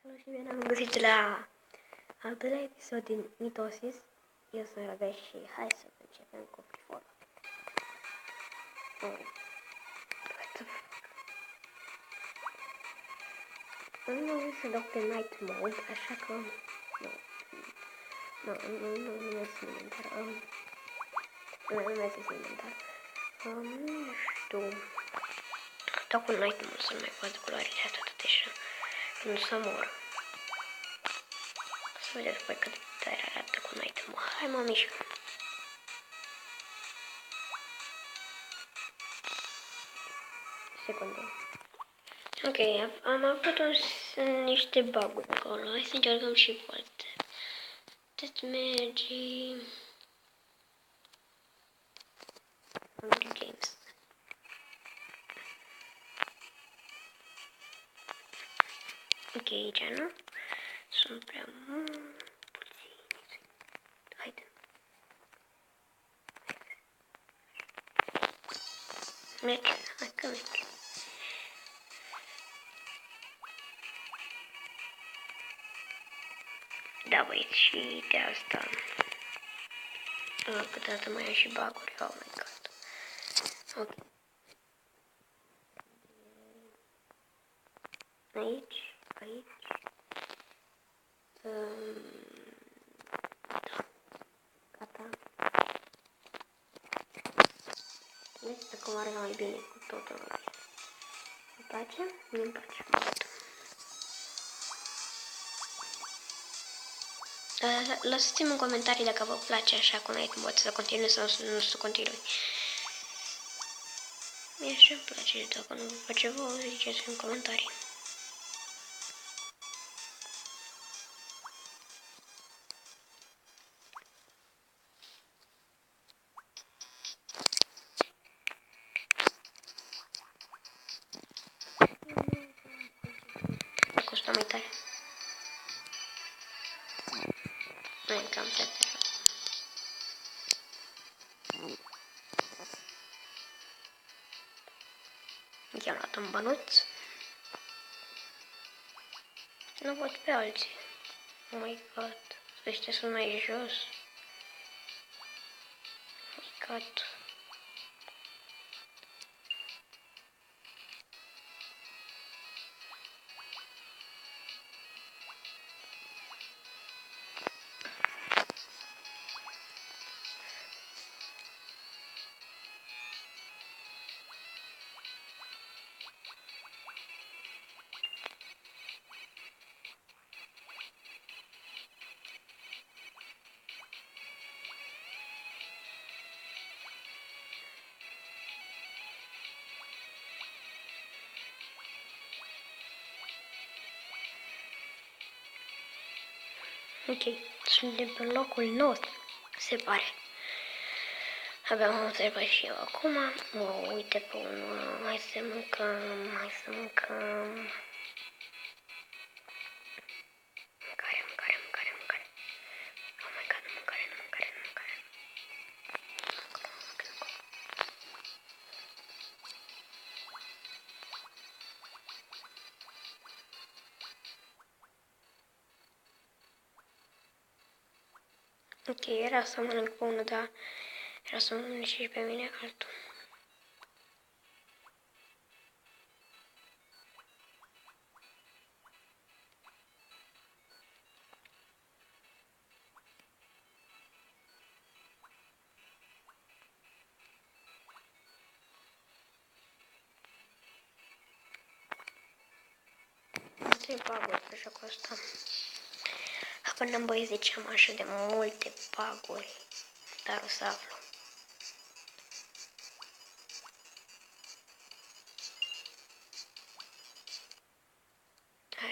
Salut și bine am găsit la al doilea episod din Mitosis. Eu sunt Răgăș și hai să începem cu Prifor. Nu am să dau pe Night Mode, așa că nu numesc inventar. Nu numesc inventar. Nu știu. Dau cu Night Mode să nu mai văd culorile atât deja. Nu să mor. Să vedeți voi cât de tare arată cu Night Mode. Hai mă mișcă. Secundă. Ok, am avut niște bug-uri acolo. Hai să încercăm și cu alte. Test merge. Hungry Games. Ok, aici nu? Sunt prea puțini. Haide. Merge, hai că merge. Da, băieți, și de asta câteodată mai am și bug-uri. Oh my god. Ok. Aici. Da. Gata. Vezi cum arată mai bine cu totul. Îmi place? Mie-mi place. Lăsați-mi în comentarii dacă vă place așa cu Night Mode, să continui sau nu să continui. Mie așa îmi place, dacă nu vă place vouă, ziceți în comentarii. A costat mai tare. Mai cam tare. I-am luat un bănuț. Nu văd pe alții. Oh my god. Ăștia sunt mai jos. Oh my god. Ok, suntem pe locul nostru, se pare. Abia am întrebat și eu acum. Uite pe unul, hai să mâncăm. Mâncare. Oh my god, mâncare. Ok, era să mănânc pe unul, dar era să mănânc și pe mine altul. Trei baguri pe jocul ăsta. Până în băieți ziceam așa de multe baguri, dar o să aflu.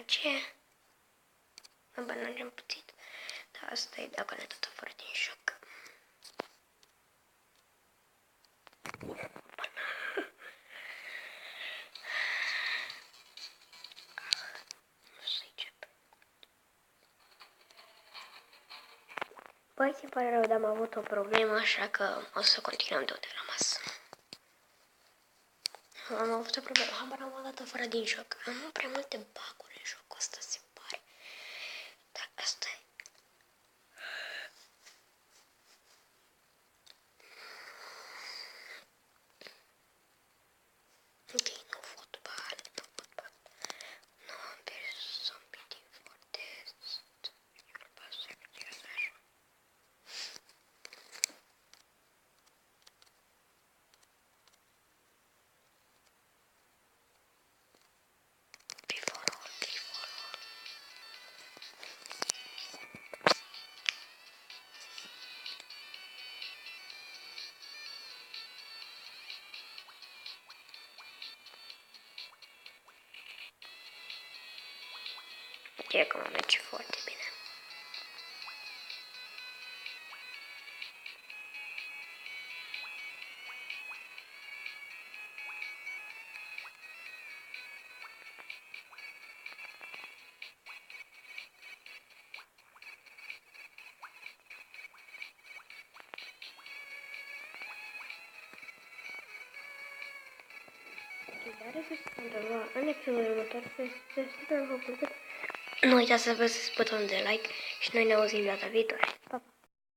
Ce? Mă bănăgem puțin. Dar asta e dacă ne tot afară din joc. Băi, se pare rău, dar am avut o problemă, așa că o să continuăm de unde am rămas. Am avut o problemă, habar am dat afară din joc. Am prea multe bug-uri în jocul ăsta, se pare. Cred că mă merge foarte bine. În episodul următor, sper că v-a plăcut. Nu uitați să apăsați butonul de like și noi ne auzim data viitoare. Pa, pa!